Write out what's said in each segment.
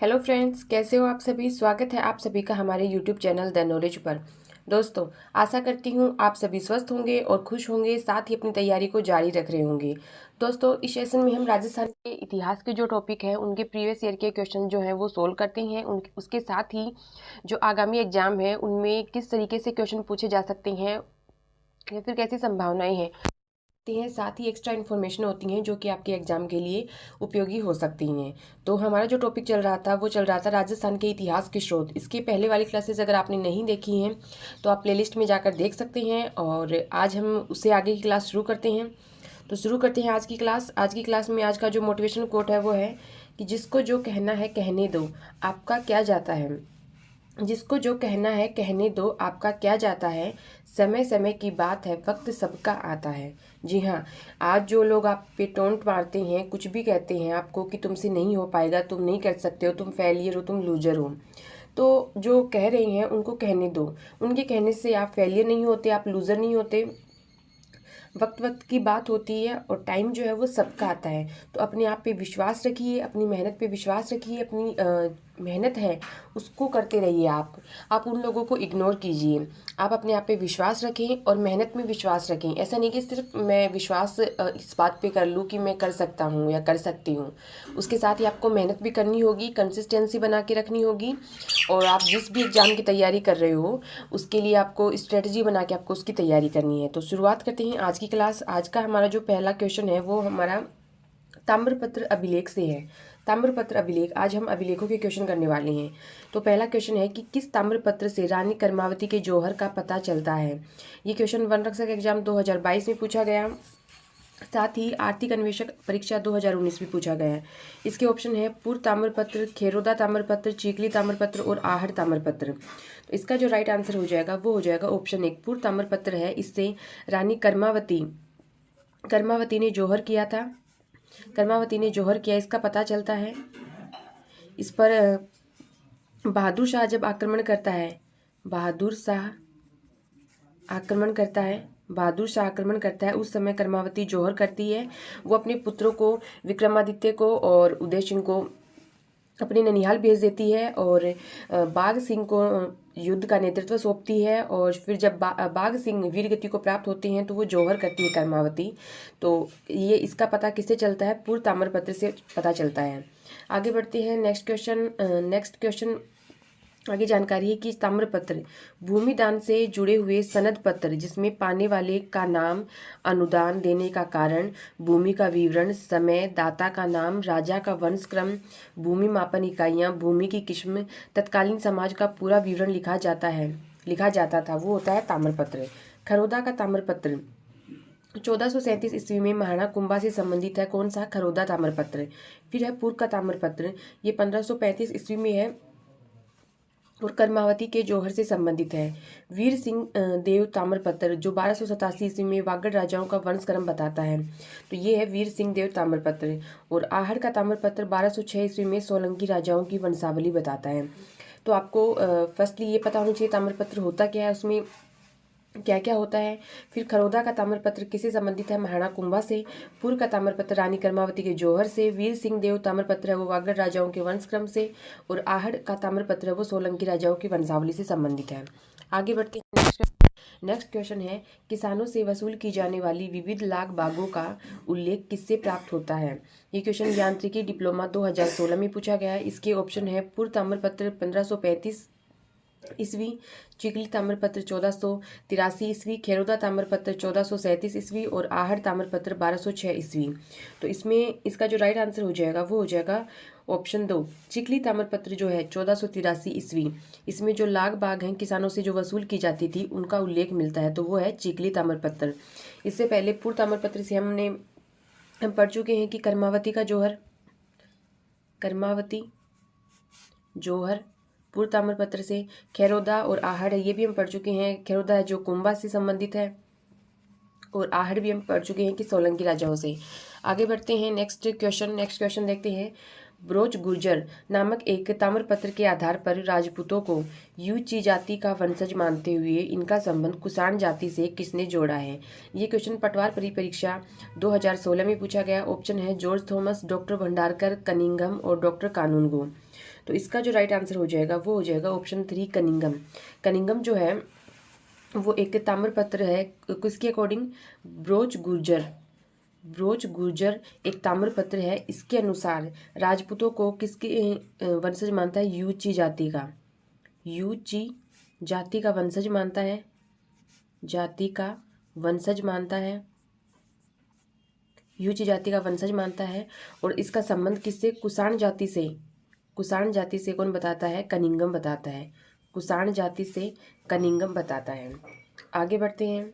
Hello friends, कैसे हो आप सभी। स्वागत है आप सभी का हमारे यूट्यूब चैनल द नॉलेज पर। दोस्तों, आशा करती हूँ आप सभी स्वस्थ होंगे और खुश होंगे, साथ ही अपनी तैयारी को जारी रख रहे होंगे। दोस्तों, इस सेशन में हम राजस्थान के इतिहास के जो टॉपिक हैं उनके प्रीवियस ईयर के क्वेश्चन जो हैं वो सोल्व करते हैं। उसके साथ ही जो आगामी एग्जाम है उनमें किस तरीके से क्वेश्चन पूछे जा सकते हैं या फिर कैसी संभावनाएं हैं साथ ही एक्स्ट्रा इन्फॉर्मेशन होती हैं जो कि आपके एग्जाम के लिए उपयोगी हो सकती हैं। तो हमारा जो टॉपिक चल रहा था वो चल रहा था राजस्थान के इतिहास के स्रोत। इसकी पहले वाली क्लासेस अगर आपने नहीं देखी हैं तो आप प्लेलिस्ट में जाकर देख सकते हैं। और आज हम उससे आगे की क्लास शुरू करते हैं। तो शुरू करते हैं आज की क्लास। आज की क्लास में आज का जो मोटिवेशनल कोट है वो है कि जिसको जो कहना है कहने दो, आपका क्या जाता है। जिसको जो कहना है कहने दो, आपका क्या जाता है। समय समय की बात है, वक्त सबका आता है। जी हाँ, आज जो लोग आप पे टोंट मारते हैं, कुछ भी कहते हैं आपको कि तुमसे नहीं हो पाएगा, तुम नहीं कर सकते हो, तुम फेलियर हो, तुम लूजर हो, तो जो कह रहे हैं उनको कहने दो। उनके कहने से आप फेलियर नहीं होते, आप लूजर नहीं होते। वक्त वक्त की बात होती है और टाइम जो है वो सबका आता है। तो अपने आप पे विश्वास रखिए, अपनी मेहनत पे विश्वास रखिए। अपनी मेहनत है उसको करते रहिए। आप उन लोगों को इग्नोर कीजिए। आप अपने आप पे विश्वास रखें और मेहनत में विश्वास रखें। ऐसा नहीं कि सिर्फ मैं विश्वास इस बात पे कर लूँ कि मैं कर सकता हूँ या कर सकती हूँ। उसके साथ ही आपको मेहनत भी करनी होगी, कंसिस्टेंसी बना के रखनी होगी। और आप जिस भी एग्ज़ाम की तैयारी कर रहे हो उसके लिए आपको स्ट्रेटजी बना के आपको उसकी तैयारी करनी है। तो शुरुआत करते हैं आज की क्लास। आज का हमारा जो पहला क्वेश्चन है वो हमारा ताम्रपत्र अभिलेख से है। ताम्रपत्र अभिलेख, आज हम अभिलेखों के क्वेश्चन करने वाले हैं। तो पहला क्वेश्चन है कि किस ताम्रपत्र से रानी कर्मावती के जौहर का पता चलता है। ये क्वेश्चन वन रक्षक एग्जाम 2022 में पूछा गया। साथ ही आर्थिक अन्वेषक परीक्षा 2019 में पूछा गया है। इसके ऑप्शन है पूर्व ताम्रपत्र, खेरोदा ताम्रपत्र, चीकली ताम्रपत्र और आहड़ ताम्रपत्र। तो इसका जो राइट आंसर हो जाएगा वो हो जाएगा ऑप्शन एक, पूर्व ताम्रपत्र है। इससे रानी कर्मावती ने जौहर किया था। कर्मावती ने जौहर किया, इसका पता चलता है। इस पर बहादुर शाह जब आक्रमण करता है, बहादुर शाह आक्रमण करता है बहादुर शाह आक्रमण करता है, उस समय कर्मावती जौहर करती है। वो अपने पुत्रों को, विक्रमादित्य को और उदय सिंह को अपने ननिहाल भेज देती है और बाघ सिंह को युद्ध का नेतृत्व सौंपती है। और फिर जब बाघ सिंह वीर गति को प्राप्त होते हैं तो वो जौहर करती है कर्मावती। तो ये इसका पता किससे चलता है, पूर्व ताम्रपत्र से पता चलता है। आगे बढ़ते हैं। नेक्स्ट क्वेश्चन आगे जानकारी है कि ताम्रपत्र भूमि दान से जुड़े हुए सनद पत्र जिसमें पाने वाले का नाम, अनुदान देने का कारण, भूमि का विवरण, समय, दाता का नाम, राजा का वंश क्रम, भूमि मापन इकाइयां, भूमि की किस्म, तत्कालीन समाज का पूरा विवरण लिखा जाता था, वो होता है ताम्रपत्र। खरोदा का ताम्रपत्र 1437 ईस्वी में महाराणा कुंभा से संबंधित है। कौन सा? खरोदा ताम्रपत्र। फिर है पूर्व का ताम्रपत्र, ये 1535 ईस्वी में है और कर्मावती के जौहर से संबंधित है। वीर सिंह देव ताम्रपत्र जो 1287 ईस्वी में वागड़ राजाओं का वंशक्रम बताता है, तो ये है वीर सिंह देव ताम्रपत्र। और आहड़ का ताम्रपत्र 1206 ईस्वी में सोलंकी राजाओं की वंशावली बताता है। तो आपको फर्स्टली ये पता होना चाहिए ताम्रपत्र होता क्या है, उसमें क्या क्या होता है। फिर खरोदा का ताम्रपत्र किससे संबंधित है, महाराणा कुंभा से। पूर्व का ताम्रपत्र रानी कर्मावती के जौहर से। वीर सिंह देव ताम्रपत्र है वो वागड़ राजाओं के वंशक्रम से। और आहड़ का ताम्रपत्र है वो सोलंकी राजाओं की वंशावली से संबंधित है। आगे बढ़ते हैं। नेक्स्ट क्वेश्चन है किसानों से वसूल की जाने वाली विविध लाख बागों का उल्लेख किससे प्राप्त होता है। ये क्वेश्चन यांत्रिकी डिप्लोमा 2016 में पूछा गया है। इसके ऑप्शन है पूर्व ताम्रपत्र 1535 ईस्वी, चिकली ताम्रपत्र 1483 ईस्वी, खेरोदा ताम्रपत्र 1437 ईस्वी और आहड़ ताम्रपत्र 1206 ईस्वी। तो इसमें इसका जो राइट आंसर हो जाएगा वो हो जाएगा ऑप्शन दो, चिकली ताम्रपत्र जो है 1483 ईस्वी। इसमें जो लाख बाग हैं किसानों से जो वसूल की जाती थी उनका उल्लेख मिलता है, तो वो है चिकली ताम्रपत्र। इससे पहले पूर्व ताम्रपत्र से हम पढ़ चुके हैं कि कर्मावती जौहर पूर्व ताम्रपत्र से। खेरोदा और आहड़ है ये भी हम पढ़ चुके हैं। खेरोदा है जो कुंभा से संबंधित है और आहड़ भी हम पढ़ चुके हैं कि सोलंकी राजाओं से। आगे बढ़ते हैं। नेक्स्ट क्वेश्चन देखते हैं। ब्रोच गुर्जर नामक एक ताम्रपत्र के आधार पर राजपूतों को यूची जाति का वंशज मानते हुए इनका संबंध कुषाण जाति से किसने जोड़ा है। ये क्वेश्चन पटवार परिपरीक्षा 2016 में पूछा गया। ऑप्शन है George Thomas, doctor Bhandarkar, Cunningham और डॉक्टर कानूनगो। तो इसका जो राइट आंसर हो जाएगा वो हो जाएगा ऑप्शन 3 कनिंगम। कनिंगम जो है वो एक ताम्रपत्र है, किसके अकॉर्डिंग, ब्रोच गुर्जर एक ताम्रपत्र है। इसके अनुसार राजपूतों को किसके वंशज मानता है, यूची जाति का, यूची जाति का वंशज मानता है, जाति का वंशज मानता है, यूची जाति का वंशज मानता है। और इसका संबंध किससे, कुषाण जाति से, कुषाण जाति से कौन बताता है, कनिंगम बताता है, कुषाण जाति से कनिंगम बताता है। आगे बढ़ते हैं।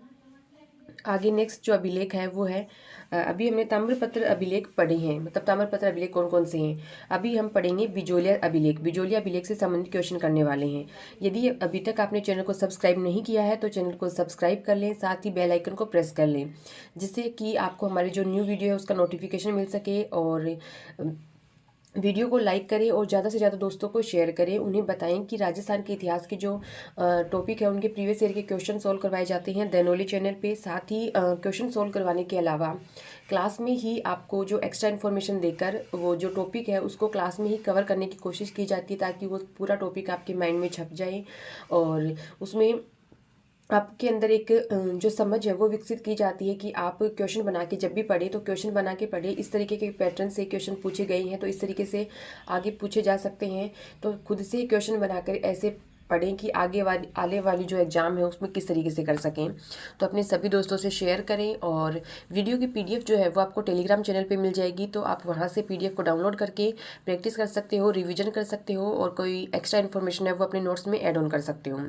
आगे नेक्स्ट जो अभिलेख है वो है, अभी हमने ताम्रपत्र अभिलेख पढ़े हैं, मतलब ताम्रपत्र अभिलेख कौन कौन से हैं। अभी हम पढ़ेंगे बिजोलिया अभिलेख। बिजोलिया अभिलेख से संबंधित क्वेश्चन करने वाले हैं। यदि अभी तक आपने चैनल को सब्सक्राइब नहीं किया है तो चैनल को सब्सक्राइब कर लें, साथ ही बेल आइकन को प्रेस कर लें, जिससे कि आपको हमारी जो न्यू वीडियो है उसका नोटिफिकेशन मिल सके। और वीडियो को लाइक करें और ज़्यादा से ज़्यादा दोस्तों को शेयर करें। उन्हें बताएं कि राजस्थान के इतिहास के जो टॉपिक है उनके प्रीवियस ईयर के क्वेश्चन सॉल्व करवाए जाते हैं दैनोली चैनल पे। साथ ही क्वेश्चन सॉल्व करवाने के अलावा क्लास में ही आपको जो एक्स्ट्रा इन्फॉर्मेशन देकर वो जो टॉपिक है उसको क्लास में ही कवर करने की कोशिश की जाती है, ताकि वो पूरा टॉपिक आपके माइंड में छप जाए और उसमें आपके अंदर एक जो समझ है वो विकसित की जाती है कि आप क्वेश्चन बना के जब भी पढ़े तो क्वेश्चन बना के पढ़े। इस तरीके के पैटर्न से क्वेश्चन पूछे गए हैं तो इस तरीके से आगे पूछे जा सकते हैं। तो खुद से क्वेश्चन बनाकर ऐसे पढ़ें कि आने वाली जो एग्ज़ाम है उसमें किस तरीके से कर सकें। तो अपने सभी दोस्तों से शेयर करें। और वीडियो की PDF जो है वो आपको टेलीग्राम चैनल पे मिल जाएगी, तो आप वहाँ से PDF को डाउनलोड करके प्रैक्टिस कर सकते हो, रिविजन कर सकते हो और कोई एक्स्ट्रा इन्फॉर्मेशन है वो अपने नोट्स में ऐड ऑन कर सकते हो।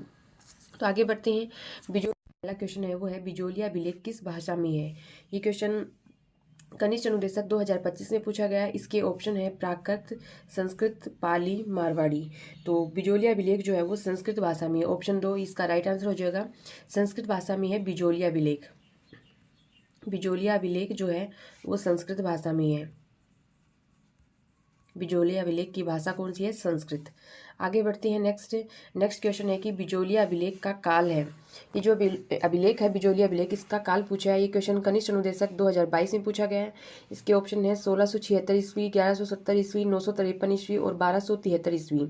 तो आगे बढ़ते हैं। पहला क्वेश्चन है वो है बिजोलिया अभिलेख किस भाषा में है। ये क्वेश्चन कनिष्ठ अनुदेशक 2025 में पूछा गया। इसके ऑप्शन है प्राकृत, संस्कृत, पाली, मारवाड़ी। तो बिजोलिया अभिलेख जो है वो संस्कृत भाषा में है। ऑप्शन 2 इसका राइट आंसर हो जाएगा। संस्कृत भाषा में है बिजोलिया अभिलेख। बिजोलिया अभिलेख जो है वो संस्कृत भाषा में है। बिजोलिया अभिलेख की भाषा कौन सी है, संस्कृत। आगे बढ़ते हैं। नेक्स्ट क्वेश्चन है कि बिजोलिया अभिलेख का काल है। ये जो अभिलेख है बिजोलिया अभिलेख, इसका काल पूछा है। ये क्वेश्चन कनिष्ठ अनुदेशक 2022 में पूछा गया है। इसके ऑप्शन है 1676 ईस्वी, 1170 ईस्वी, 953 ईस्वी और 1273 ईस्वी।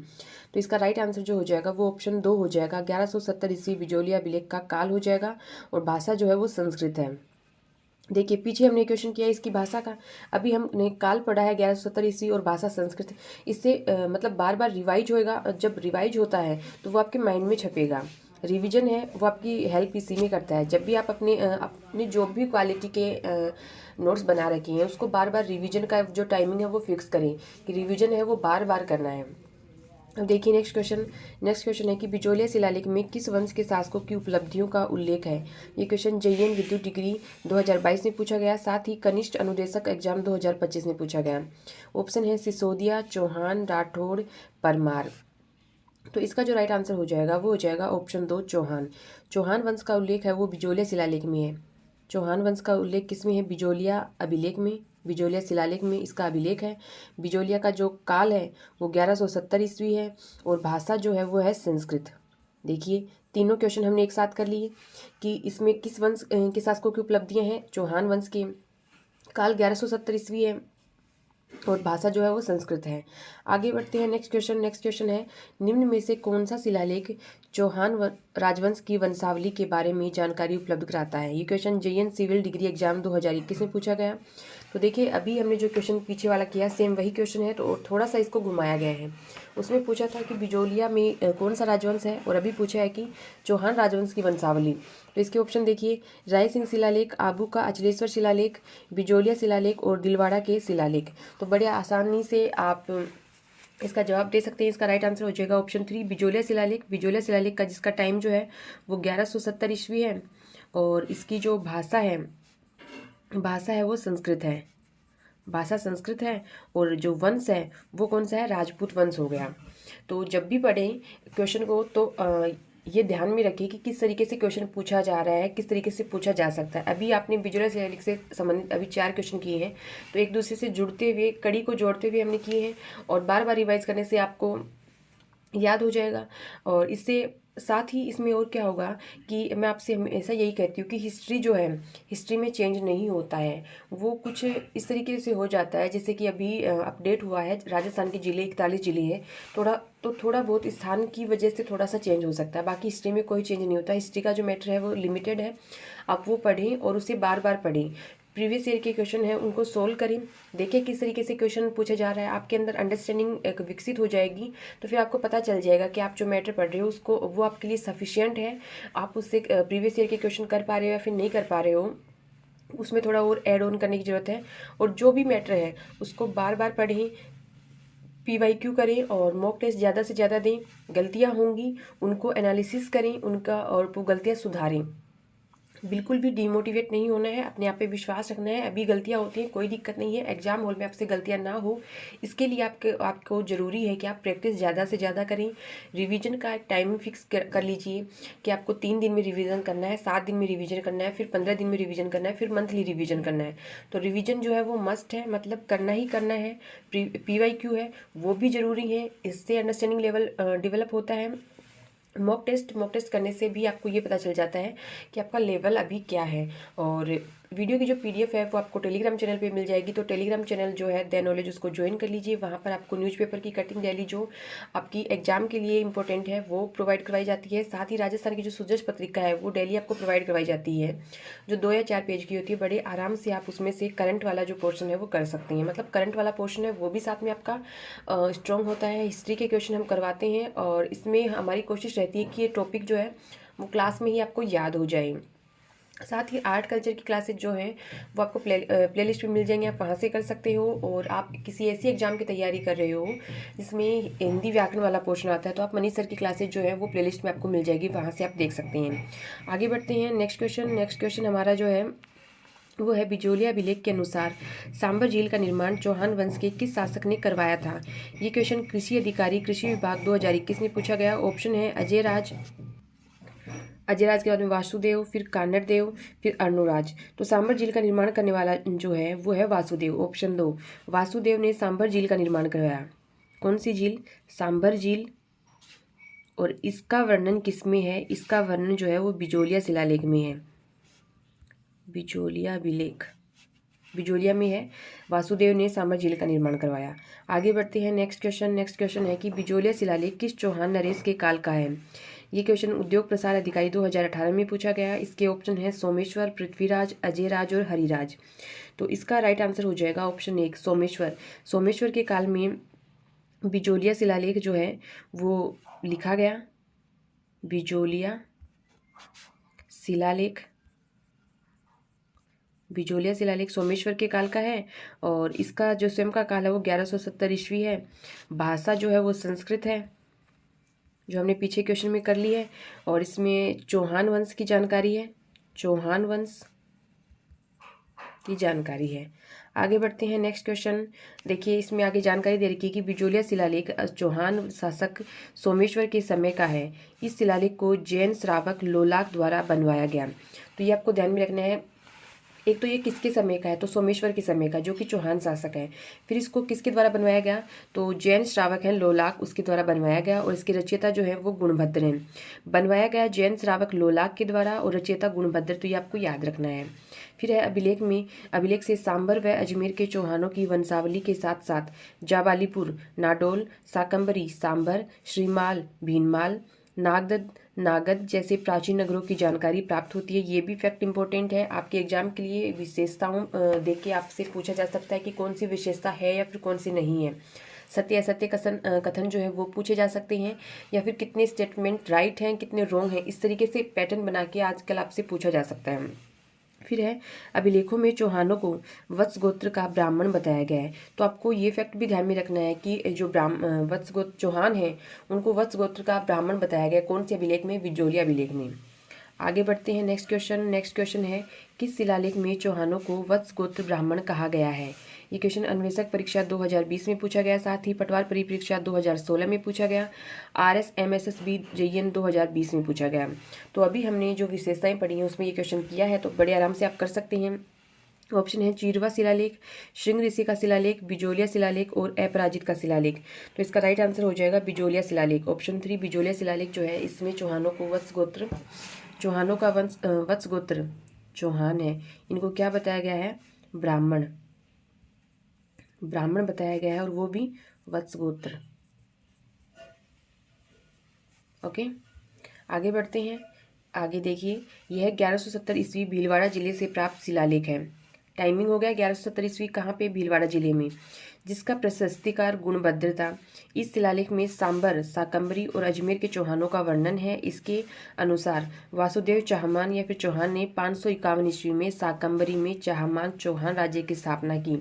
तो इसका राइट आंसर जो हो जाएगा वो ऑप्शन 2 हो जाएगा। 1170 ईस्वी बिजोलिया अभिलेख का काल हो जाएगा और भाषा जो है वो संस्कृत है। देखिए पीछे हमने क्वेश्चन किया इसकी भाषा का, अभी हमने काल पढ़ा है 1170 ईस्वी और भाषा संस्कृत। इससे मतलब बार बार रिवाइज होएगा। जब रिवाइज होता है तो वो आपके माइंड में छपेगा। रिवीजन है वो आपकी हेल्प इसी में करता है। जब भी आप अपनी जो भी क्वालिटी के नोट्स बना रखे हैं उसको बार बार रिवीजन का जो टाइमिंग है वो फिक्स करें कि रिवीजन है वो बार बार करना है। अब देखिए नेक्स्ट क्वेश्चन है कि बिजोलिया शिलालेख में किस वंश के शासकों की उपलब्धियों का उल्लेख है। ये क्वेश्चन JN विद्युत डिग्री 2022 में पूछा गया, साथ ही कनिष्ठ अनुदेशक एग्जाम 2025 में पूछा गया। ऑप्शन है सिसोदिया, चौहान, राठौड़, परमार। तो इसका जो राइट आंसर हो जाएगा वो हो जाएगा ऑप्शन 2 चौहान। चौहान वंश का उल्लेख है वो बिजोलिया शिलालेख में है। चौहान वंश का उल्लेख किस में है, बिजोलिया अभिलेख में, बिजोलिया शिलालेख में इसका अभिलेख है। बिजोलिया का जो काल है वो 1170 ईस्वी है और भाषा जो है वो है संस्कृत। देखिए तीनों क्वेश्चन हमने एक साथ कर लिए कि इसमें किस वंश के शासकों की उपलब्धियां हैं। चौहान वंश के काल 1170 ईस्वी है और भाषा जो है वो संस्कृत है। आगे बढ़ते हैं। नेक्स्ट क्वेश्चन है निम्न में से कौन सा शिलालेख चौहान राजवंश की वंशावली के बारे में जानकारी उपलब्ध कराता है। ये question JN civil degree exam 2021 में पूछा गया। तो देखिए अभी हमने जो क्वेश्चन पीछे वाला किया सेम वही क्वेश्चन है, तो थोड़ा सा इसको घुमाया गया है। उसमें पूछा था कि बिजोलिया में कौन सा राजवंश है और अभी पूछा है कि चौहान राजवंश की वंशावली। तो इसके ऑप्शन देखिए राय सिंह शिलालेख, आबू का अचलेश्वर शिलालेख, बिजोलिया शिलालेख और दिलवाड़ा के शिलालेख। तो बड़े आसानी से आप इसका जवाब दे सकते हैं। इसका राइट आंसर हो जाएगा ऑप्शन 3 बिजोलिया शिलालेख। बिजोलिया शिलालेख का जिसका टाइम जो है वो 1170 ईस्वी है और इसकी जो भाषा है वो संस्कृत है। भाषा संस्कृत है और जो वंश है वो कौन सा है, राजपूत वंश हो गया। तो जब भी पढ़ें क्वेश्चन को तो ये ध्यान में रखिए कि किस तरीके से क्वेश्चन पूछा जा रहा है, किस तरीके से पूछा जा सकता है। अभी आपने बिजोलिया शिलालेख से संबंधित अभी 4 क्वेश्चन किए हैं, तो एक दूसरे से जुड़ते हुए कड़ी को जोड़ते हुए हमने किए हैं और बार बार रिवाइज करने से आपको याद हो जाएगा और इससे साथ ही इसमें और क्या होगा कि मैं आपसे हमेशा यही कहती हूँ कि हिस्ट्री जो है, हिस्ट्री में चेंज नहीं होता है, वो कुछ इस तरीके से हो जाता है जैसे कि अभी अपडेट हुआ है, राजस्थान के ज़िले 41 ज़िले हैं, थोड़ा बहुत स्थान की वजह से थोड़ा सा चेंज हो सकता है, बाकी हिस्ट्री में कोई चेंज नहीं होता। हिस्ट्री का जो मैटर है वो लिमिटेड है, आप वो पढ़ें और उसे बार बार पढ़ें। प्रीवियस ईयर के क्वेश्चन है उनको सोल्व करें, देखें किस तरीके से क्वेश्चन पूछा जा रहा है, आपके अंदर अंडरस्टैंडिंग एक विकसित हो जाएगी। तो फिर आपको पता चल जाएगा कि आप जो मैटर पढ़ रहे हो उसको वो आपके लिए सफिशिएंट है, आप उससे प्रीवियस ईयर के क्वेश्चन कर पा रहे हो या फिर नहीं कर पा रहे हो, उसमें थोड़ा और ऐड ऑन करने की ज़रूरत है। और जो भी मैटर है उसको बार बार पढ़ें, PYQ करें और मॉक टेस्ट ज़्यादा से ज़्यादा दें। गलतियाँ होंगी उनको एनालिसिस करें उनका और वो गलतियाँ सुधारें। बिल्कुल भी डिमोटिवेट नहीं होना है, अपने आप पे विश्वास रखना है। अभी गलतियाँ होती हैं, कोई दिक्कत नहीं है, एग्जाम हॉल में आपसे गलतियाँ ना हो, इसके लिए आपको ज़रूरी है कि आप प्रैक्टिस ज़्यादा से ज़्यादा करें। रिवीजन का एक टाइम फिक्स कर लीजिए कि आपको 3 दिन में रिवीजन करना है, 7 दिन में रिवीजन करना है, फिर 15 दिन में रिवीजन करना है, फिर मंथली रिवीजन करना है। तो रिवीजन जो है वो मस्ट है, मतलब करना ही करना है। PYQ है वो भी ज़रूरी है, इससे अंडरस्टैंडिंग लेवल डेवलप होता है। मॉक टेस्ट करने से भी आपको ये पता चल जाता है कि आपका लेवल अभी क्या है। और वीडियो की जो PDF है वो आपको टेलीग्राम चैनल पे मिल जाएगी, तो टेलीग्राम चैनल जो है द नॉलेज उसको ज्वाइन कर लीजिए। वहाँ पर आपको न्यूज़पेपर की कटिंग डेली जो आपकी एग्जाम के लिए इंपॉर्टेंट है वो प्रोवाइड करवाई जाती है। साथ ही राजस्थान की जो सुजस पत्रिका है वो डेली आपको प्रोवाइड करवाई जाती है, जो 2 या 4 पेज की होती है। बड़े आराम से आप उसमें से करंट वाला जो पोर्शन है वो कर सकते हैं, मतलब करंट वाला पोर्शन है वो भी साथ में आपका स्ट्रॉन्ग होता है। हिस्ट्री के क्वेश्चन हम करवाते हैं और इसमें हमारी कोशिश रहती है कि ये टॉपिक जो है वो क्लास में ही आपको याद हो जाए। साथ ही आर्ट कल्चर की क्लासेज जो हैं वो आपको प्लेलिस्ट में मिल जाएंगे, आप वहाँ से कर सकते हो। और आप किसी ऐसी एग्जाम की तैयारी कर रहे हो जिसमें हिंदी व्याकरण वाला पोर्शन आता है, तो आप मनीष सर की क्लासेज जो है वो प्लेलिस्ट में आपको मिल जाएगी, वहाँ से आप देख सकते हैं। आगे बढ़ते हैं। नेक्स्ट क्वेश्चन हमारा जो है वो है, बिजोलिया अभिलेख के अनुसार सांबर झील का निर्माण चौहान वंश के किस शासक ने करवाया था? ये क्वेश्चन कृषि अधिकारी कृषि विभाग 2021 में पूछा गया। ऑप्शन है अजयराज के बाद में वासुदेव, फिर कान्नड़देव, फिर अर्णोराज। तो सांबर झील का निर्माण करने वाला जो है वो है वासुदेव। ऑप्शन 2, वासुदेव ने सांबर झील का निर्माण करवाया। कौन सी झील? सांबर झील। और इसका वर्णन किस में है? इसका वर्णन जो है वो बिजोलिया शिलालेख में है, बिजोलिया अभिलेख बिजोलिया में है। वासुदेव ने सांबर झील का निर्माण करवाया। आगे बढ़ते हैं। नेक्स्ट क्वेश्चन है कि बिजोलिया शिलालेख किस चौहान नरेश के काल का है? ये क्वेश्चन उद्योग प्रसार अधिकारी 2018 में पूछा गया। इसके ऑप्शन है सोमेश्वर, पृथ्वीराज, अजयराज और हरिराज। तो इसका राइट आंसर हो जाएगा ऑप्शन 1, सोमेश्वर के काल में बिजोलिया शिलालेख जो है वो लिखा गया। बिजोलिया शिलालेख सोमेश्वर के काल का है और इसका जो स्वयं का काल है वो 1170 ईस्वी है। भाषा जो है वो संस्कृत है, जो हमने पीछे क्वेश्चन में कर ली है। और इसमें चौहान वंश की जानकारी है, चौहान वंश की जानकारी है। आगे बढ़ते हैं। नेक्स्ट क्वेश्चन देखिए, इसमें आगे जानकारी दे रखी है कि बिजोलिया शिलालेख चौहान शासक सोमेश्वर के समय का है। इस शिलालेख को जैन श्रावक लोलाक द्वारा बनवाया गया। तो ये आपको ध्यान में रखना है। एक तो ये किसके समय का है? तो सोमेश्वर के समय का, जो कि चौहान शासक है। फिर इसको किसके द्वारा बनवाया गया? तो जैन श्रावक है लोलाक, उसके द्वारा बनवाया गया। और इसके रचयिता जो है वो गुणभद्र हैं। बनवाया गया जैन श्रावक लोलाक के द्वारा और रचयिता गुणभद्र, तो ये आपको याद रखना है। फिर है अभिलेख से सांबर व अजमेर के चौहानों की वंशावली के साथ साथ जाबालीपुर, नाडोल, साकंबरी, सांबर, श्रीमाल, भीनमाल, नागद जैसे प्राचीन नगरों की जानकारी प्राप्त होती है। ये भी फैक्ट इंपॉर्टेंट है आपके एग्जाम के लिए। विशेषताओं देख के आपसे पूछा जा सकता है कि कौन सी विशेषता है या फिर कौन सी नहीं है। सत्य असत्य कथन जो है वो पूछे जा सकते हैं, या फिर कितने स्टेटमेंट राइट हैं कितने रॉन्ग हैं, इस तरीके से पैटर्न बना के आजकल आपसे पूछा जा सकता है। फिर है, अभिलेखों में चौहानों को वत्स गोत्र का ब्राह्मण बताया गया है। तो आपको ये फैक्ट भी ध्यान में रखना है कि जो वत्स गोत्र चौहान है उनको वत्स गोत्र का ब्राह्मण बताया गया। कौन से अभिलेख में? बिजोलिया अभिलेख में। आगे बढ़ते हैं। नेक्स्ट क्वेश्चन है, किस शिलालेख में चौहानों को वत्स गोत्र ब्राह्मण कहा गया है? ये क्वेश्चन अन्वेषक परीक्षा 2020 में पूछा गया, साथ ही पटवार परिपरीक्षा 2016 में पूछा गया, RSMSSB JN 2020 में पूछा गया। तो अभी हमने जो विशेषताएं पढ़ी हैं उसमें ये क्वेश्चन किया है, तो बड़े आराम से आप कर सकते हैं। ऑप्शन है चीरवा शिलालेख, श्रृंग ऋषि का शिलालेख, बिजोलिया शिलालेख और अपराजित का शिलालेख। तो इसका राइट आंसर हो जाएगा बिजोलिया शिलालेख। ऑप्शन 3 बिजोलिया शिलालेख जो है, इसमें चौहानों को चौहानों का वत्स गोत्र चौहान है, इनको क्या बताया गया है? ब्राह्मण बताया गया है, और वो भी वत्स गोत्र। ओके, आगे बढ़ते हैं। आगे देखिए, यह 1170 ईस्वी भीलवाड़ा जिले से प्राप्त शिलालेख है। टाइमिंग हो गया 1170 ईस्वी, कहाँ पे? भीलवाड़ा जिले में, जिसका प्रशस्तिकार गुणभद्र था। इस शिलालेख में सांबर, साकंबरी और अजमेर के चौहानों का वर्णन है। इसके अनुसार वासुदेव चाहमान या फिर चौहान ने 551 ईस्वी में साकंबरी में चाहमान चौहान राज्य की स्थापना की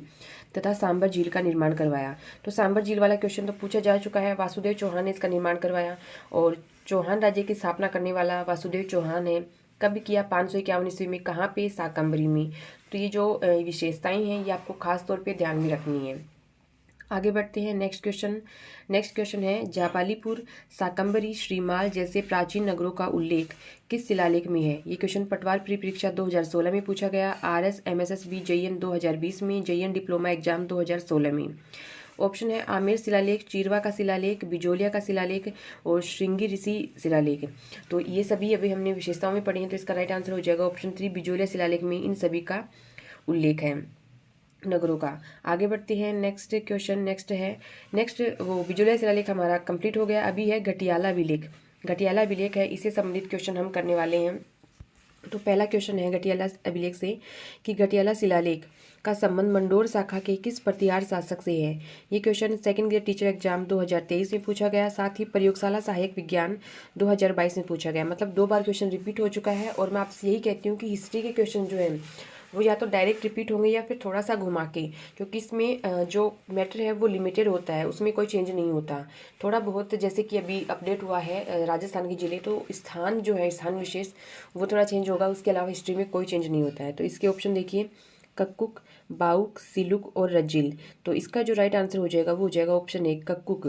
तथा सांबर झील का निर्माण करवाया। तो सांबर झील वाला क्वेश्चन तो पूछा जा चुका है, वासुदेव चौहान ने इसका निर्माण करवाया, और चौहान राज्य की स्थापना करने वाला वासुदेव चौहान है। कब किया? 551 ईस्वी में। कहाँ पे? साकंबरी में। तो ये जो विशेषताएं हैं, ये आपको खास तौर पे ध्यान में रखनी है। आगे बढ़ते हैं। नेक्स्ट क्वेश्चन है, जापालीपुर, साकंबरी, श्रीमाल जैसे प्राचीन नगरों का उल्लेख किस शिलालेख में है? ये क्वेश्चन पटवार प्री परीक्षा 2016 में पूछा गया, RS MSSB JN 2020 में, JN डिप्लोमा एग्जाम 2016 में। ऑप्शन है आमेर शिलालेख, चीरवा का शिलालेख, बिजोलिया का शिलालेख और श्रृंगी ऋषि शिलालेख। तो ये सभी अभी हमने विशेषताओं में पढ़े हैं, तो इसका राइट आंसर हो जाएगा ऑप्शन 3 बिजोलिया शिलालेख में इन सभी का उल्लेख है नगरों का। आगे बढ़ते हैं। नेक्स्ट वो बिजोलिया शिलालेख हमारा कंप्लीट हो गया। अभी है घटियाला अभिलेख है, इससे संबंधित क्वेश्चन हम करने वाले हैं। तो पहला क्वेश्चन है घटियाला अभिलेख से कि घटियाला शिलालेख का संबंध मंडोर शाखा के किस प्रतिहार शासक से है? ये question second grade teacher exam 2023 में पूछा गया, साथ ही प्रयोगशाला सहायक विज्ञान 2022 में पूछा गया। मतलब 2 बार क्वेश्चन रिपीट हो चुका है, और मैं आपसे यही कहती हूँ कि हिस्ट्री के क्वेश्चन जो है वो या तो डायरेक्ट रिपीट होंगे या फिर थोड़ा सा घुमा के, क्योंकि इसमें जो मैटर है वो लिमिटेड होता है, उसमें कोई चेंज नहीं होता। थोड़ा बहुत जैसे कि अभी अपडेट हुआ है राजस्थान के जिले, तो स्थान जो है, स्थान विशेष वो थोड़ा चेंज होगा, उसके अलावा हिस्ट्री में कोई चेंज नहीं होता है। तो इसके ऑप्शन देखिए, कक्कुक, बाउक, सिलुक और रजिल। तो इसका जो राइट आंसर हो जाएगा वो हो जाएगा ऑप्शन 1 कक्कुक।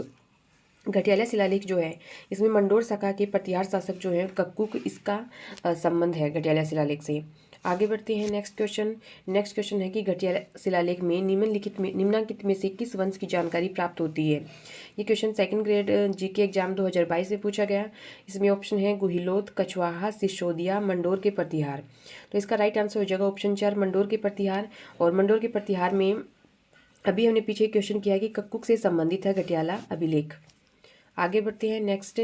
घटियाला शिलालेख जो है, इसमें मंडोर शाखा के प्रतिहार शासक जो है कक्कुक, इसका संबंध है घटियाला शिलालेख से। आगे बढ़ते हैं। नेक्स्ट क्वेश्चन है कि घटियाला शिलालेख में निम्नलिखित में से किस वंश की जानकारी प्राप्त होती है? ये question second grade GK exam 2022 में पूछा गया। इसमें ऑप्शन है गुहिलोत, कछवाहा, सिसोदिया, मंडोर के प्रतिहार। तो इसका राइट आंसर हो जाएगा ऑप्शन 4 मंडोर के प्रतिहार। और मंडोर के प्रतिहार में अभी हमने पीछे क्वेश्चन किया कि कक्कुक से संबंधित है घटियाला अभिलेख। आगे बढ़ते हैं। नेक्स्ट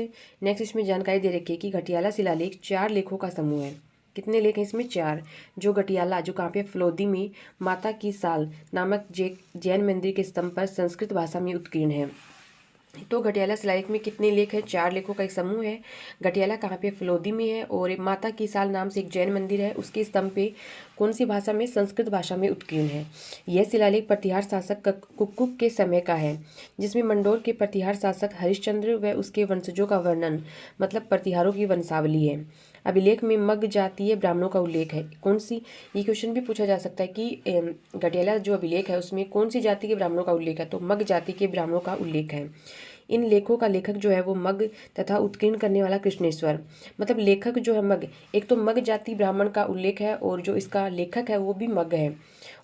इसमें जानकारी दे रखी है कि घटियाला शिलालेख 4 लेखों का समूह है। कितने लेख हैं इसमें? 4। जो घटियाला, जो कहाँ पे? फलोदी में माता की साल नामक जैन मंदिर के स्तंभ पर संस्कृत भाषा में उत्कीर्ण है। तो घटियाला शिलालेख में कितने लेख हैं? 4 लेखों का एक समूह है। घटियाला कहाँ पे? फलोदी में है, और माता की साल नाम से एक जैन मंदिर है, उसके स्तंभ पे कौन सी भाषा में? संस्कृत भाषा में उत्कीर्ण है। यह शिलालेख प्रतिहार शासक कुक्कुक के समय का है, जिसमें मंडोर के प्रतिहार शासक हरिश्चंद्र व उसके वंशजों का वर्णन, मतलब प्रतिहारों की वंशावली है। अभिलेख में मग जातीय ब्राह्मणों का उल्लेख है। कौन सी? ये क्वेश्चन भी पूछा जा सकता है कि घटियाला जो अभिलेख है उसमें कौन सी जाति के ब्राह्मणों का उल्लेख है? तो मग जाति के ब्राह्मणों का उल्लेख है। इन लेखों का लेखक जो है वो मग तथा उत्कीर्ण करने वाला कृष्णेश्वर। मतलब लेखक जो है मग, एक तो मग जाति ब्राह्मण का उल्लेख है, और जो इसका लेखक है वो भी मग है,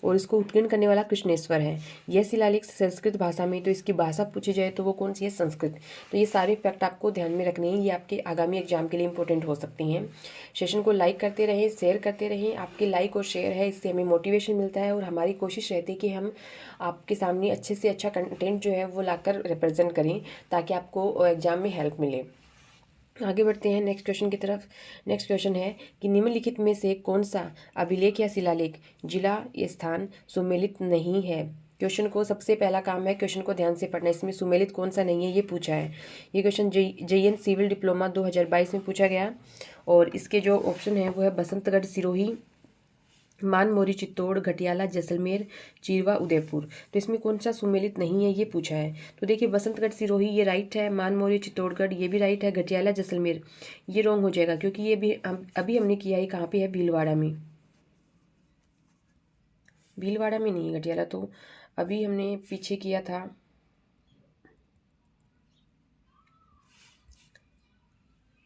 और इसको उत्कीर्ण करने वाला कृष्णेश्वर है। यह शिलालेख संस्कृत भाषा में, तो इसकी भाषा पूछी जाए तो वो कौन सी है? संस्कृत। तो ये सारे फैक्ट आपको ध्यान में रखने हैं, ये आपके आगामी एग्जाम के लिए इंपॉर्टेंट हो सकती हैं। सेशन को लाइक करते रहें, शेयर करते रहें। आपके लाइक और शेयर है, इससे हमें मोटिवेशन मिलता है, और हमारी कोशिश रहती है कि हम आपके सामने अच्छे से अच्छा कंटेंट जो है वो लाकर रिप्रेजेंट करें, ताकि आपको एग्जाम में हेल्प मिले। आगे बढ़ते हैं नेक्स्ट क्वेश्चन की तरफ। नेक्स्ट क्वेश्चन है कि निम्नलिखित में से कौन सा अभिलेख या शिलालेख जिला या स्थान सुमेलित नहीं है? क्वेश्चन को सबसे पहला काम है क्वेश्चन को ध्यान से पढ़ना, इसमें सुमेलित कौन सा नहीं है ये पूछा है। ये क्वेश्चन JN सिविल डिप्लोमा 2022 में पूछा गया, और इसके जो ऑप्शन है वो है बसंतगढ़ सिरोही, मानमोरी चित्तौड़, घटियाला जैसलमेर, चीरवा उदयपुर। तो इसमें कौन सा सुमेलित नहीं है ये पूछा है। तो देखिए बसंतगढ़ सिरोही ये राइट है, मानमोरी चित्तौड़गढ़ ये भी राइट है, घटियाला जैसलमेर ये रॉन्ग हो जाएगा, क्योंकि ये भी अभी हमने किया है कहाँ पे है? भीलवाड़ा में। भीलवाड़ा में नहीं है घटियाला, तो अभी हमने पीछे किया था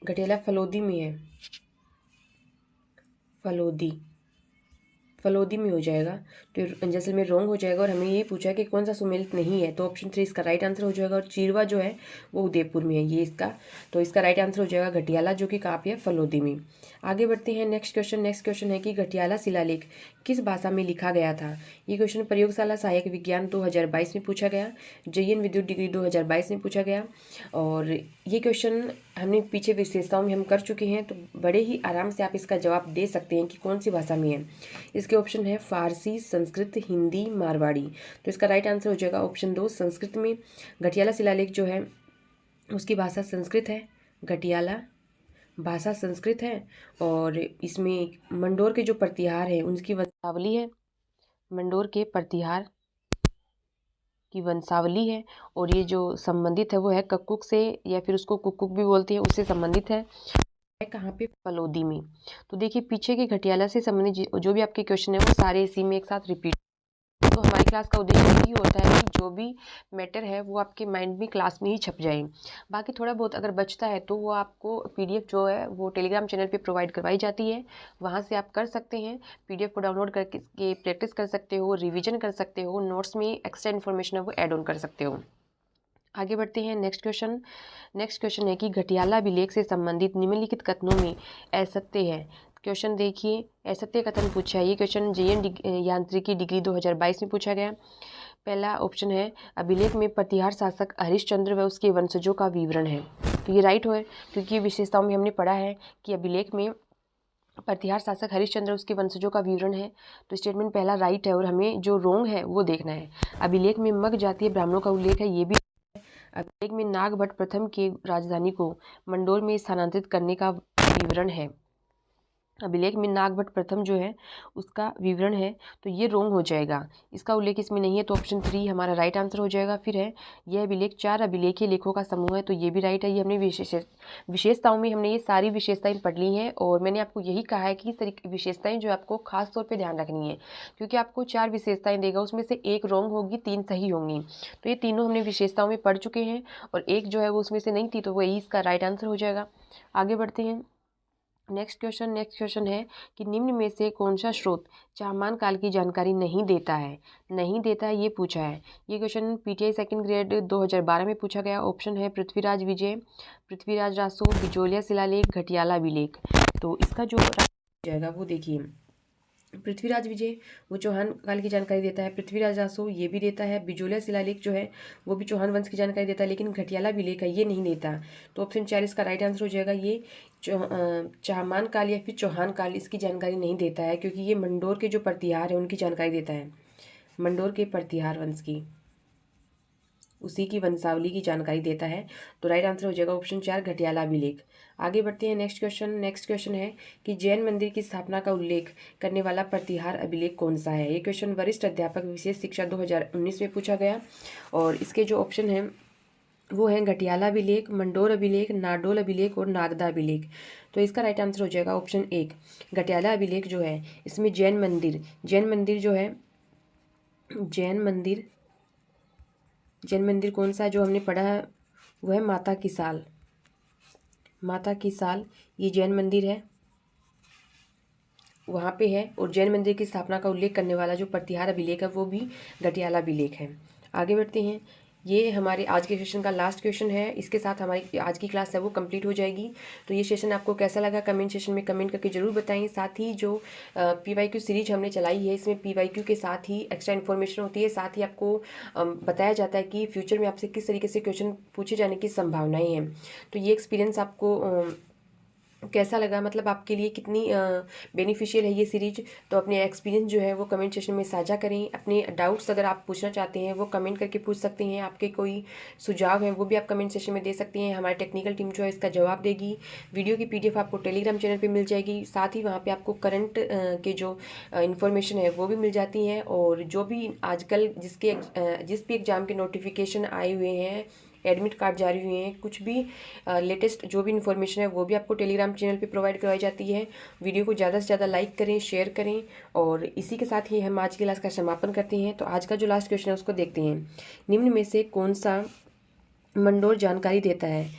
घटियाला फलोदी में है, फलोदी। फलोदी में हो जाएगा, तो जैसलमेर रॉन्ग हो जाएगा। और हमें ये पूछा कि कौन सा सुमेलित नहीं है, तो ऑप्शन 3 इसका राइट आंसर हो जाएगा। और चिरवा जो है वो उदयपुर में है, ये इसका, तो इसका राइट आंसर हो जाएगा घटियाला, जो कि कहाँ पे है, फलोदी में। आगे बढ़ते हैं नेक्स्ट क्वेश्चन है कि घटियाला शिलालेख किस भाषा में लिखा गया था। ये क्वेश्चन प्रयोगशाला सहायक विज्ञान 2022 में पूछा गया, JN विद्युत डिग्री 2022 में पूछा गया। और ये क्वेश्चन हमने पीछे विशेषताओं में हम कर चुके हैं, तो बड़े ही आराम से आप इसका जवाब दे सकते हैं कि कौन सी भाषा में है। इसके ऑप्शन है फारसी, संस्कृत, हिंदी, मारवाड़ी। तो इसका राइट आंसर हो जाएगा ऑप्शन 2 संस्कृत में। घटियाला शिलालेख जो है उसकी भाषा संस्कृत है, घटियाला भाषा संस्कृत है। और इसमें मंडोर के जो प्रतिहार हैं उनकी वंशावली है, मंडोर के प्रतिहार की वंशावली है। और ये जो संबंधित है वो है कक्कुक से, या फिर उसको कुक्कुक भी बोलते हैं, उससे संबंधित है कहाँ पे, फलोदी में। तो देखिए पीछे के घटियाला से संबंधित जो भी आपके क्वेश्चन है वो सारे इसी में एक साथ रिपीट। तो हमारी क्लास का उद्देश्य यही होता है कि जो भी मैटर है वो आपके माइंड में क्लास में ही छप जाए। बाकी थोड़ा बहुत अगर बचता है तो वो आपको PDF जो है वो टेलीग्राम चैनल पे प्रोवाइड करवाई जाती है, वहाँ से आप कर सकते हैं। PDF को डाउनलोड करके प्रैक्टिस कर सकते हो, रिविजन कर सकते हो, नोट्स में एक्स्ट्रा इन्फॉर्मेशन है वो ऐड ऑन कर सकते हो। आगे बढ़ते हैं नेक्स्ट क्वेश्चन है कि घटियाला अभिलेख से संबंधित निम्नलिखित कथनों में असत्य है। क्वेश्चन देखिए, असत्य कथन पूछा है। ये क्वेश्चन JN यांत्रिकी डिग्री 2022 में पूछा गया। पहला ऑप्शन है अभिलेख में प्रतिहार शासक हरिश्चंद्र व उसके वंशजों का विवरण है। तो ये राइट है, क्योंकि विशेषताओं में हमने पढ़ा है कि अभिलेख में प्रतिहार शासक हरिश्चंद्र उसके वंशजों का विवरण है। तो स्टेटमेंट पहला राइट है, और हमें जो रॉन्ग है वो देखना है। अभिलेख में मग जातीय ब्राह्मणों का उल्लेख है, ये भी। अभिलेख में नागभट्ट प्रथम की राजधानी को मंडोर में स्थानांतरित करने का विवरण है। अभिलेख में नागभट्ट प्रथम जो है उसका विवरण है, तो ये रॉन्ग हो जाएगा, इसका उल्लेख इसमें नहीं है। तो ऑप्शन 3 हमारा राइट आंसर हो जाएगा। फिर है यह अभिलेख 4 अभिलेखीय लेखों का समूह है, तो ये भी राइट है। ये हमने विशेषताओं में हमने ये सारी विशेषताएं पढ़ ली हैं, और मैंने आपको यही कहा है कि इस तरीके विशेषताएं जो आपको खास तौर पर ध्यान रखनी है, क्योंकि आपको 4 विशेषताएं देगा, उसमें से एक रॉन्ग होगी, 3 सही होंगी। तो ये तीनों हमने विशेषताओं में पढ़ चुके हैं, और एक जो है वो उसमें से नहीं थी, तो वही इसका राइट आंसर हो जाएगा। आगे बढ़ते हैं नेक्स्ट क्वेश्चन है कि निम्न में से कौन सा स्रोत चाहमान काल की जानकारी नहीं देता है, ये पूछा है। ये क्वेश्चन PTI सेकंड ग्रेड 2012 में पूछा गया। ऑप्शन है पृथ्वीराज विजय, पृथ्वीराज रासो, बिजोलिया शिलालेख, घटियाला अभिलेख। तो इसका जो हो जाएगा वो देखिए, पृथ्वीराज विजय वो चौहान काल की जानकारी देता है, पृथ्वीराज रासो ये भी देता है, बिजोलिया शिलालेख जो है वो भी चौहान वंश की जानकारी देता है, लेकिन घटियाला अभिलेख है ये नहीं देता। तो ऑप्शन 4 इसका राइट आंसर हो जाएगा। ये चाहमान काल या फिर चौहान काल इसकी जानकारी नहीं देता है, क्योंकि ये मंडोर के जो प्रतिहार है उनकी जानकारी देता है, मंडोर के प्रतिहार वंश की, उसी की वंशावली की जानकारी देता है। तो राइट आंसर हो जाएगा ऑप्शन 4 घटियाला अभिलेख। आगे बढ़ते हैं नेक्स्ट क्वेश्चन है कि जैन मंदिर की स्थापना का उल्लेख करने वाला प्रतिहार अभिलेख कौन सा है। ये क्वेश्चन वरिष्ठ अध्यापक विशेष शिक्षा 2019 में पूछा गया, और इसके जो ऑप्शन हैं वो है घटियाला अभिलेख, मंडोर अभिलेख, नाडोल अभिलेख और नागदा अभिलेख। तो इसका राइट आंसर हो जाएगा ऑप्शन 1 घटियाला अभिलेख जो है। इसमें जैन मंदिर जो है, जैन मंदिर कौन सा जो हमने पढ़ा है वो है माता की साल, ये जैन मंदिर है, वहाँ पे है। और जैन मंदिर की स्थापना का उल्लेख करने वाला जो प्रतिहार अभिलेख है वो भी घटियाला अभिलेख है। आगे बढ़ते हैं, ये हमारे आज के सेशन का लास्ट क्वेश्चन है। इसके साथ हमारी आज की क्लास है वो कंप्लीट हो जाएगी। तो ये सेशन आपको कैसा लगा कमेंट सेशन में कमेंट करके ज़रूर बताएं। साथ ही जो PYQ सीरीज हमने चलाई है, इसमें PYQ के साथ ही एक्स्ट्रा इन्फॉर्मेशन होती है, साथ ही आपको बताया जाता है कि फ्यूचर में आपसे किस तरीके से क्वेश्चन पूछे जाने की संभावनाएँ हैं। तो ये एक्सपीरियंस आपको कैसा लगा, मतलब आपके लिए कितनी बेनिफिशियल है ये सीरीज। तो अपने एक्सपीरियंस जो है वो कमेंट सेशन में साझा करें। अपने डाउट्स अगर आप पूछना चाहते हैं वो कमेंट करके पूछ सकते हैं। आपके कोई सुझाव है वो भी आप कमेंट सेशन में दे सकते हैं, हमारी टेक्निकल टीम जो है इसका जवाब देगी। वीडियो की PDF आपको टेलीग्राम चैनल पर मिल जाएगी, साथ ही वहाँ पर आपको करंट के जो इन्फॉर्मेशन है वो भी मिल जाती हैं। और जो भी आजकल जिस भी एग्ज़ाम के नोटिफिकेशन आए हुए हैं, एडमिट कार्ड जारी हुए हैं, कुछ भी लेटेस्ट जो भी इन्फॉर्मेशन है वो भी आपको टेलीग्राम चैनल पे प्रोवाइड करवाई जाती है। वीडियो को ज़्यादा से ज़्यादा लाइक करें, शेयर करें। और इसी के साथ ही हम आज की क्लास का समापन करते हैं। तो आज का जो लास्ट क्वेश्चन है उसको देखते हैं। निम्न में से कौन सा मंडोर जानकारी देता है,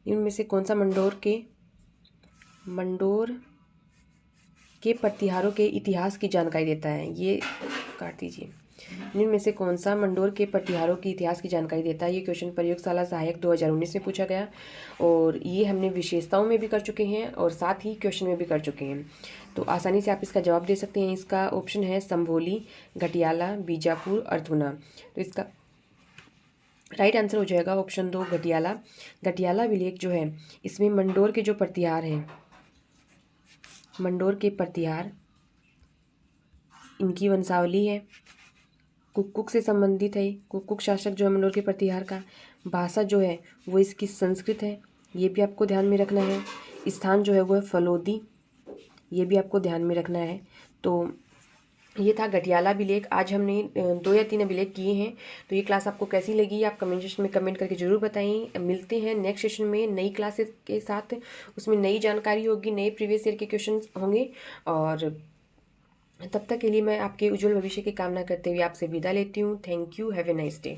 निम्न में से कौन सा मंडोर के प्रतिहारों के इतिहास की जानकारी देता है। ये काट दीजिए। निम्न में से कौन सा मंडोर के प्रतिहारों के इतिहास की जानकारी देता है? ये क्वेश्चन प्रयोगशाला सहायक 2019 में पूछा गया और ये हमने विशेषताओं में भी कर चुके हैं और साथ ही क्वेश्चन में भी कर चुके हैं, तो आसानी से आप इसका जवाब दे सकते हैं। इसका ऑप्शन है संभोली, घटियाला, बीजापुर, अर्थुना। तो इसका राइट आंसर हो जाएगा ऑप्शन 2 घटियाला। घटियाला विलेख जो है इसमें मंडोर के जो प्रतिहार हैं, मंडोर के प्रतिहार, इनकी वंशावली है, कुक्कुक से संबंधित है। कुक्कुक शासक जो है मंडोर के प्रतिहार का, भाषा जो है वो इसकी संस्कृत है, ये भी आपको ध्यान में रखना है। स्थान जो है वो है फलोदी, ये भी आपको ध्यान में रखना है। तो ये था घटियाला अभिलेख। आज हमने 2 या 3 अभिलेख किए हैं। तो ये क्लास आपको कैसी लगी आप कमेंट सेक्शन में कमेंट करके ज़रूर बताएं। मिलते हैं नेक्स्ट सेशन में नई क्लासेस के साथ, उसमें नई जानकारी होगी, नए प्रीवियस ईयर के क्वेश्चन होंगे और तब तक के लिए मैं आपके उज्जवल भविष्य की कामना करते हुए आपसे विदा लेती हूँ। Thank you, have a nice day.